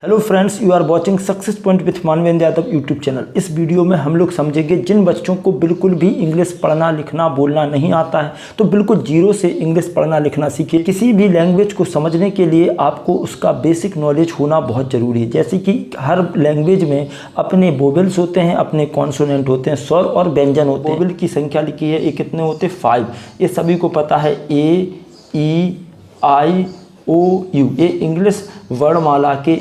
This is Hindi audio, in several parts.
Hello friends, you are watching success point with Manvendra Yadav YouTube channel. इस वीडियो में हम लोग समझेंगे जिन बच्चों को बिल्कुल भी इंग्लिश पढ़ना लिखना बोलना नहीं आता है तो बिल्कुल जीरो से इंग्लिश पढ़ना लिखना सीखिए। किसी भी लैंग्वेज को समझने के लिए आपको उसका बेसिक नॉलेज होना बहुत ज़रूरी है। जैसे कि हर लैंग्वेज में अपने वोवेल्स होते हैं, अपने कॉन्सोनेंट होते हैं, स्वर और व्यंजन होते हैं। वोवेल की संख्या लिखी है, ये कितने होते हैं? 5। ये सभी को पता है। ए, ई, आई, ओ, यू। ये इंग्लिश वर्णमाला के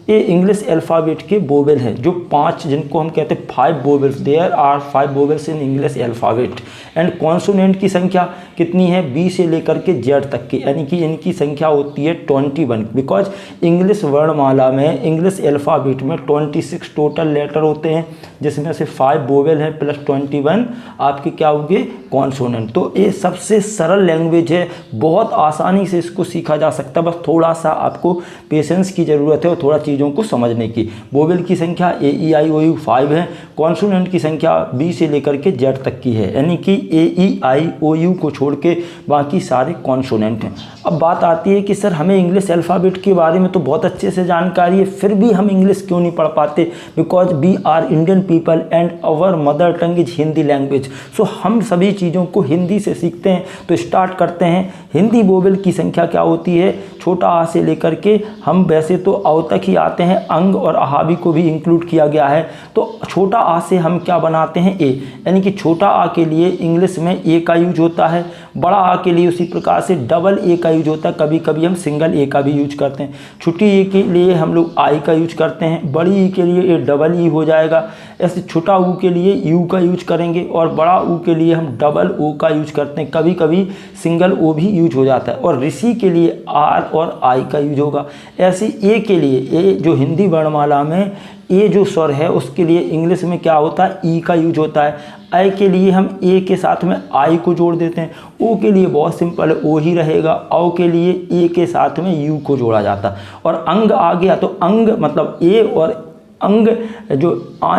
ये इंग्लिश अल्फ़ाबेट के वोवेल हैं, जो 5 जिनको हम कहते हैं 5 vowels. There are 5 vowels in English alphabet. And consonant की संख्या कितनी है? बी से लेकर के जेड तक की, यानी कि इनकी संख्या होती है 21। बिकॉज इंग्लिश वर्णमाला में, इंग्लिश अल्फ़ाबेट में 26 टोटल लेटर होते हैं, जिसमें से 5 वोवेल हैं प्लस 21 आपके क्या होंगे? कॉन्सोनेंट। तो ये सबसे सरल लैंग्वेज है, बहुत आसानी से इसको सीखा जा सकता है। बस थोड़ा सा आपको पेशेंस की ज़रूरत है और थोड़ा चीज़ों को समझने की। वोवेल की संख्या ए, ई, आई, ओ, यू 5 है। कॉन्सोनेंट की संख्या बी से लेकर के जेड तक की है, यानी कि ए, ई, आई, ओ, यू को छोड़ के बाकी सारे कॉन्सोनेंट हैं। अब बात आती है कि सर हमें इंग्लिश अल्फ़ाबेट के बारे में तो बहुत अच्छे से जानकारी है, फिर भी हम इंग्लिश क्यों नहीं पढ़ पाते? Because we are Indian people and our mother tongue is Hindi language. So हम सभी चीज़ों को हिंदी से सीखते हैं। तो स्टार्ट करते हैं। हिंदी वोवेल की संख्या क्या होती है? छोटा आ से लेकर के, हम वैसे तो अव तक ही आते हैं, अंग और अहावी को भी इंक्लूड किया गया है। तो छोटा आ से हम क्या बनाते हैं? ए, यानी कि छोटा आ के लिए इंग्लिश में ए का यूज होता है। बड़ा आ के लिए उसी प्रकार से डबल ए का यूज होता है, कभी कभी हम सिंगल ए का भी यूज करते हैं। छोटी ए के लिए हम लोग आई का यूज करते हैं, बड़ी ई के लिए ए डबल ई हो जाएगा। ऐसे छोटा ऊ के लिए यू का यूज करेंगे और बड़ा ऊ के लिए हम डबल ओ का यूज करते हैं, कभी कभी सिंगल ओ भी यूज हो जाता है। और ऋषि के लिए आर और आई का यूज होगा। ऐसे ए के लिए, ए जो हिंदी वर्णमाला में ए जो स्वर है उसके लिए इंग्लिश में क्या होता है? ई का यूज होता है। आई के लिए हम ए के साथ में आई को जोड़ देते हैं। ओ के लिए बहुत सिंपल है, ओ ही रहेगा। औ के लिए ए के साथ में यू को जोड़ा जाता है। और अंग आ गया तो अंग मतलब ए और अंग जो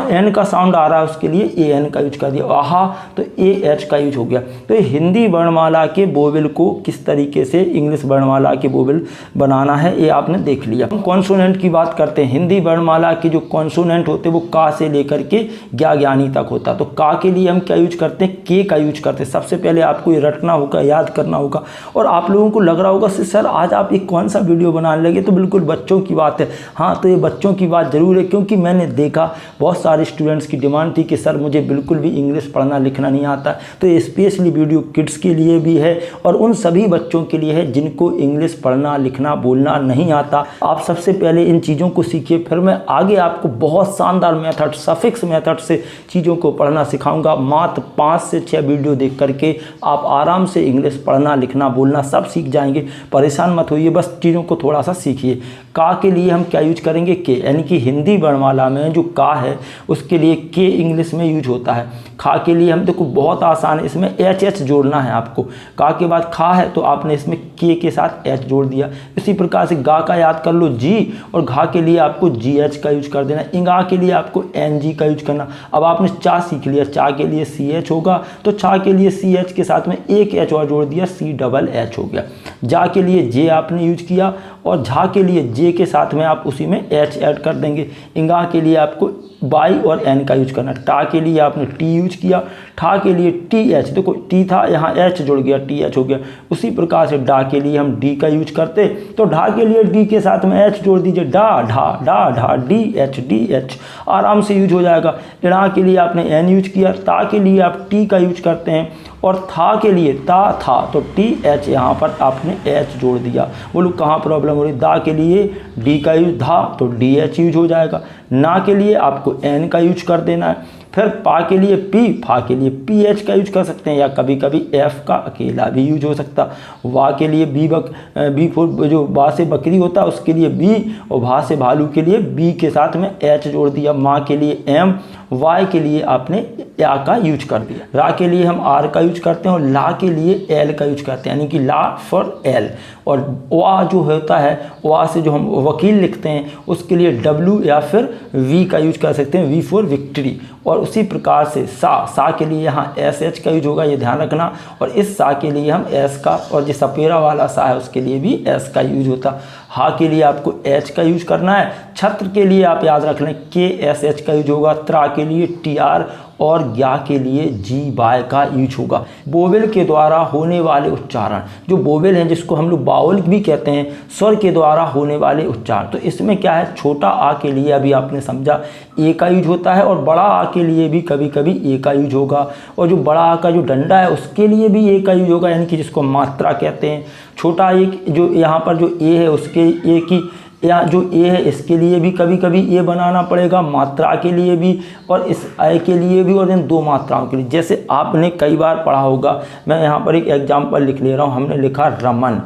एन का साउंड आ रहा है उसके लिए ए एन का यूज कर दिया। आहा तो ए एच का यूज हो गया। तो ये हिंदी वर्णमाला के वोवेल को किस तरीके से इंग्लिश वर्णमाला के वोवेल बनाना है ये आपने देख लिया। हम कॉन्सोनेंट की बात करते हैं। हिंदी वर्णमाला के जो कॉन्सोनेंट होते हैं वो का से लेकर के ज्ञानी तक होता है। तो का के लिए हम क्या यूज करते हैं? के का यूज करते हैं। सबसे पहले आपको ये रटना होगा, याद करना होगा। और आप लोगों को लग रहा होगा सर आज आप एक कौन सा वीडियो बनाने लगे, तो बिल्कुल बच्चों की बात है। हाँ, तो ये बच्चों की बात जरूर है, क्योंकि मैंने देखा बहुत सारे स्टूडेंट्स की डिमांड थी कि सर मुझे बिल्कुल भी इंग्लिश पढ़ना लिखना नहीं आता। तो ये स्पेशली वीडियो किड्स के लिए भी है और उन सभी बच्चों के लिए है जिनको इंग्लिश पढ़ना लिखना बोलना नहीं आता। आप सबसे पहले इन चीज़ों को सीखिए, फिर मैं आगे आपको बहुत शानदार मेथड, सफिक्स मेथड से चीज़ों को पढ़ना सिखाऊंगा। मात्र 5 से 6 वीडियो देख करके आप आराम से इंग्लिश पढ़ना लिखना बोलना सब सीख जाएंगे। परेशान मत होइए, बस चीज़ों को थोड़ा सा सीखिए। का के लिए हम क्या यूज करेंगे? के, यानी कि हिंदी वर्णमाला में जो का है उसके लिए के इंग्लिश में यूज होता है। खा के लिए हम देखो बहुत आसान है, इसमें एच एच जोड़ना है आपको। का के बाद खा है तो आपने इसमें के साथ एच जोड़ दिया। इसी प्रकार से गा का याद कर लो जी, और घा के लिए आपको जी एच का यूज कर देना। इंगा के लिए आपको एन जी का यूज करना। अब आपने चा सीख लिया, चा के लिए सी एच होगा तो चा के लिए सी एच के साथ में एक एच और जोड़ दिया, सी डबल एच हो गया। जा के लिए जे आपने यूज किया और झा के लिए जे के साथ में आप उसी में एच ऐड कर देंगे। इंगा के लिए आपको बाई और एन का यूज करना। टा के लिए आपने टी यूज किया। ठा के लिए टी एच, देखो टी था यहाँ एच जुड़ गया, टी एच हो गया। उसी प्रकार से डा के लिए हम डी का यूज करते तो ढा के लिए डी के साथ में एच जोड़ दीजिए, डा ढा डा ढा डी एच आराम से यूज हो जाएगा। इड़ा के लिए आपने एन यूज किया। ता के लिए आप टी का यूज करते हैं और था के लिए ता था तो टी एच यहाँ पर आपने एच जोड़ दिया। बोलो कहाँ प्रॉब्लम हो रही? दा के लिए डी का यूज, धा तो डी एच यूज हो जाएगा। ना के लिए आपको एन का यूज कर देना है। फिर पा के लिए पी, फा के लिए पी एच का यूज कर सकते हैं, या कभी कभी एफ का अकेला भी यूज हो सकता। वा के लिए बी फोर जो बा से बकरी होता है उसके लिए बी, और भा से भालू के लिए बी के साथ में एच जोड़ दिया। माँ के लिए एम, वाई के लिए आपने या का यूज कर दिया। रा के लिए हम आर का यूज करते हैं और ला के लिए एल का यूज करते हैं, यानी कि ला फॉर एल। और वा जो होता है, वा से जो हम वकील लिखते हैं उसके लिए डब्ल्यू या फिर वी का यूज कर सकते हैं, वी फॉर विक्ट्री। और उसी प्रकार से सा के लिए यहाँ एस एच का यूज होगा, ये ध्यान रखना। और इस सा के लिए हम एस का, और जो सपेरा वाला सा है उसके लिए भी एस का यूज होता। हा के लिए आपको एच का यूज करना है। छत्र के लिए आप याद रख लें KSH का यूज होगा। त्रा के लिए TR और ज्ञा के लिए GY का यूज होगा। वोवेल के द्वारा होने वाले उच्चारण, जो वोवेल हैं जिसको हम लोग बाउल भी कहते हैं, स्वर के द्वारा होने वाले उच्चारण, तो इसमें क्या है, छोटा आ के लिए अभी आपने समझा ए का यूज होता है और बड़ा आ के लिए भी कभी कभी ए का यूज होगा, और जो बड़ा आ का जो डंडा है उसके लिए भी ए का यूज होगा, यानी कि जिसको मात्रा कहते हैं। छोटा एक जो यहाँ पर जो ए है उसके ए की, या जो ए है इसके लिए भी कभी कभी ए बनाना पड़ेगा, मात्रा के लिए भी और इस आय के लिए भी, और इन दो मात्राओं के लिए। जैसे आपने कई बार पढ़ा होगा, मैं यहाँ पर एक एग्जाम्पल लिख ले रहा हूँ। हमने लिखा रमन,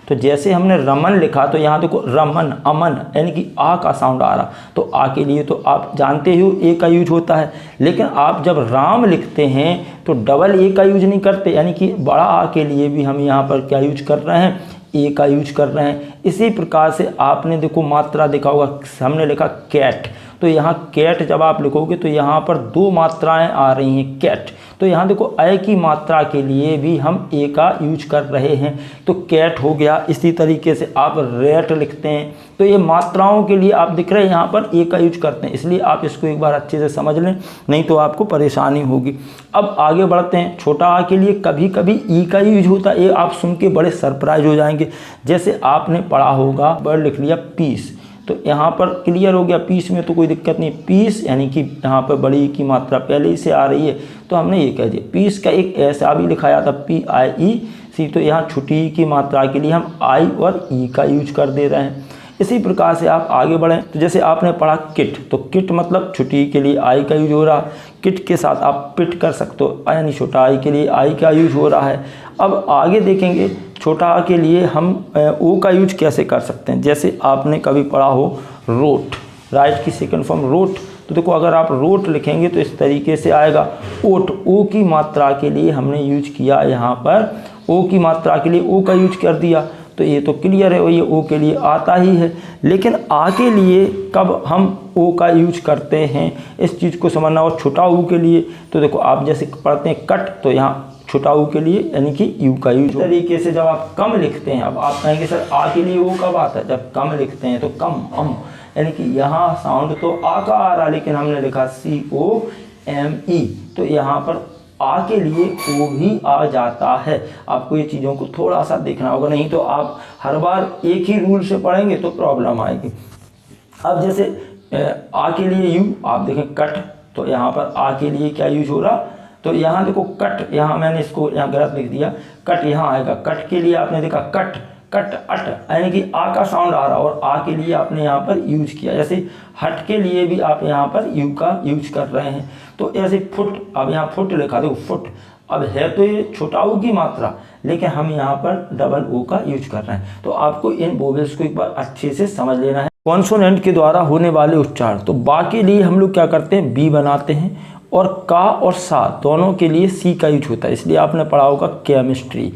तो जैसे हमने रमन लिखा तो यहाँ देखो रमन, अमन, यानी कि आ का साउंड आ रहा, तो आ के लिए तो आप जानते हो ए का यूज होता है। लेकिन आप जब राम लिखते हैं तो डबल ए का यूज नहीं करते, यानी कि बड़ा आ के लिए भी हम यहाँ पर क्या यूज कर रहे हैं, ए का यूज कर रहे हैं। इसी प्रकार से आपने देखो मात्रा देखा होगा, हमने लिखा कैट, तो यहाँ कैट जब आप लिखोगे तो यहाँ पर दो मात्राएं आ रही हैं कैट, तो यहाँ देखो अय की मात्रा के लिए भी हम ए का यूज कर रहे हैं, तो कैट हो गया। इसी तरीके से आप रेट लिखते हैं, तो ये मात्राओं के लिए आप दिख रहे हैं यहाँ पर ए का यूज करते हैं, इसलिए आप इसको एक बार अच्छे से समझ लें, नहीं तो आपको परेशानी होगी। अब आगे बढ़ते हैं। छोटा आ के लिए कभी कभी ई का यूज होता है, ये आप सुन के बड़े सरप्राइज हो जाएंगे। जैसे आपने पढ़ा होगा, वर्ड लिख लिया पीस, तो यहाँ पर क्लियर हो गया, पीस में तो कोई दिक्कत नहीं। पीस यानी कि यहाँ पर बड़ी की मात्रा पहले ही से आ रही है, तो हमने ये कह दिया। पीस का एक ऐसा भी लिखाया था PIEC, तो यहाँ छुट्टी की मात्रा के लिए हम आई और ई का यूज कर दे रहे हैं। इसी प्रकार से आप आगे बढ़ें, तो जैसे आपने पढ़ा किट, तो किट मतलब छुट्टी के लिए आई का यूज हो रहा है। किट के साथ आप पिट कर सकते हो, यानी छोटा आई के लिए आई का यूज हो रहा है। अब आगे देखेंगे छोटा आ के लिए हम ओ का यूज कैसे कर सकते हैं। जैसे आपने कभी पढ़ा हो रोट, राइट की सेकंड फॉर्म रोट, तो देखो अगर आप रोट लिखेंगे तो इस तरीके से आएगा। ओट, ओ की मात्रा के लिए हमने यूज किया, यहाँ पर ओ की मात्रा के लिए ओ का यूज कर दिया, तो ये तो क्लियर है, और ये ओ के लिए आता ही है। लेकिन आ के लिए कब हम ओ का यूज करते हैं, इस चीज़ को समझना। और छोटा ऊ के लिए तो देखो आप जैसे पढ़ते हैं कट, तो यहाँ छोटा ऊ के लिए यानी कि यू का यूज। इस तरीके से जब आप कम लिखते हैं, अब आप कहेंगे सर आ के लिए ओ कब आता है, जब कम लिखते हैं तो कम, अम, यानी कि यहाँ साउंड तो आ का आ रहा, लेकिन हमने लिखा COME, तो यहाँ पर आ के लिए ओ भी आ जाता है। आपको ये चीज़ों को थोड़ा सा देखना होगा, नहीं तो आप हर बार एक ही रूल से पढ़ेंगे तो प्रॉब्लम आएगी। अब जैसे आ के लिए यू, आप देखें कट, तो यहाँ पर आ के लिए क्या यूज हो रहा, तो यहाँ देखो कट, यहाँ मैंने इसको यहाँ गलत लिख दिया, कट यहाँ आएगा। कट के लिए आपने देखा कट, कट अट, यानी कि आ का साउंड आ रहा, और आ के लिए आपने यहाँ पर यूज किया। जैसे हट के लिए भी आप यहाँ पर यू का यूज कर रहे हैं, तो ऐसे फुट, अब यहाँ फुट लिखा, देखो फुट, अब है तो ये छोटा ऊ की मात्रा, लेकिन हम यहाँ पर डबल ओ का यूज कर रहे हैं। तो आपको इन वोवेल्स को एक बार अच्छे से समझ लेना है। कॉन्सोनेंट के द्वारा होने वाले उच्चारण, तो बा के लिए हम लोग क्या करते हैं, बी बनाते हैं, और का और सा दोनों के लिए सी का यूज होता है, इसलिए आपने पढ़ा होगा केमिस्ट्री,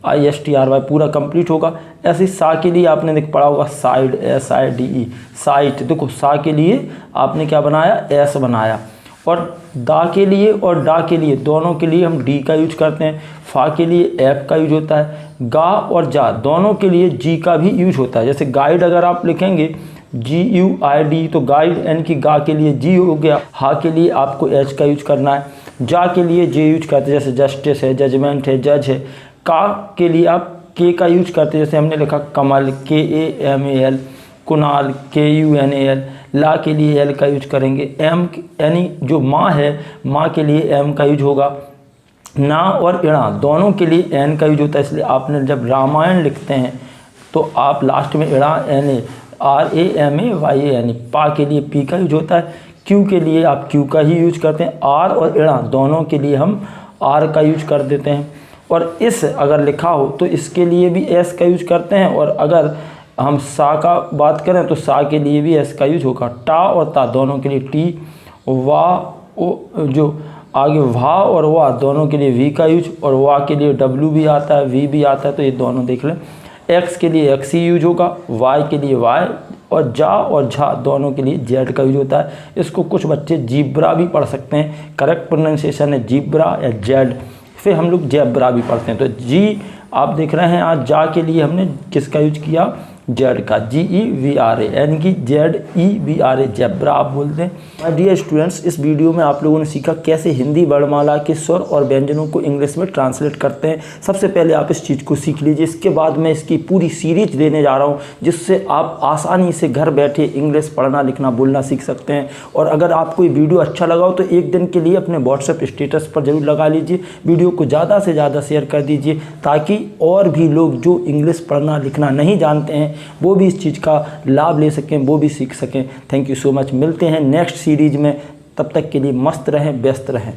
CHEMISTRY पूरा कंप्लीट होगा। ऐसे सा के लिए आपने पढ़ा होगा साइड, SIDE, साइट, देखो सा के लिए आपने क्या बनाया, एस बनाया। और दा के लिए और डा के लिए दोनों के लिए हम डी का यूज करते हैं। फा के लिए एफ का यूज होता है। गा और जा दोनों के लिए जी का भी यूज होता है। जैसे गाइड अगर आप लिखेंगे GUID, तो गाइड यानी कि गा के लिए जी हो गया। हा के लिए आपको एच का यूज करना है। जा के लिए जे यूज करते हैं, जैसे जस्टिस है, जजमेंट है, जज है। का के लिए आप के का यूज करते हैं, जैसे हमने लिखा कमल, KAMAL, कुणाल, KUNAL। ला के लिए एल का यूज करेंगे। एम यानी जो माँ है, माँ के लिए एम का यूज होगा। ना और इणा दोनों के लिए एन का यूज होता है, इसलिए आपने जब रामायण लिखते हैं तो आप लास्ट में इणा NA, RAMAYAN। पा के लिए पी का यूज होता है। क्यू के लिए आप क्यू का ही यूज करते हैं। आर और इणा दोनों के लिए हम आर का यूज कर देते हैं। और इस अगर लिखा हो तो इसके लिए भी एस का यूज करते हैं। और अगर हम सा का बात करें तो सा के लिए भी एस का यूज होगा। टा और ता दोनों के लिए टी। वाह जो आगे वाह और वाह दोनों के लिए वी का यूज। और वाह के लिए डब्ल्यू भी आता है, वी भी आता है, तो ये दोनों देख लें। एक्स के लिए एक्स ही यूज होगा। वाई के लिए वाई। और जा और झा दोनों के लिए जेड का यूज होता है। इसको कुछ बच्चे जीब्रा भी पढ़ सकते हैं, करेक्ट प्रोनाउंसिएशन है जीब्रा या जेड। फिर हम लोग जेब्रा भी पढ़ते हैं। तो आप देख रहे हैं आज जा के लिए हमने किसका यूज किया, जेड का, GEVRA, यानी कि ZEBRA, जेब्रा आप बोलते हैं। माय डियर स्टूडेंट्स, इस वीडियो में आप लोगों ने सीखा कैसे हिंदी वर्णमाला के स्वर और व्यंजनों को इंग्लिश में ट्रांसलेट करते हैं। सबसे पहले आप इस चीज़ को सीख लीजिए। इसके बाद मैं इसकी पूरी सीरीज देने जा रहा हूँ जिससे आप आसानी से घर बैठे इंग्लिश पढ़ना लिखना बोलना सीख सकते हैं। और अगर आपको ये वीडियो अच्छा लगा हो तो एक दिन के लिए अपने व्हाट्सएप स्टेटस पर जरूर लगा लीजिए। वीडियो को ज़्यादा से ज़्यादा शेयर कर दीजिए ताकि और भी लोग जो इंग्लिश पढ़ना लिखना नहीं जानते हैं वो भी इस चीज़ का लाभ ले सकें, वो भी सीख सकें। Thank you so much. मिलते हैं नेक्स्ट सीरीज में, तब तक के लिए मस्त रहें, व्यस्त रहें।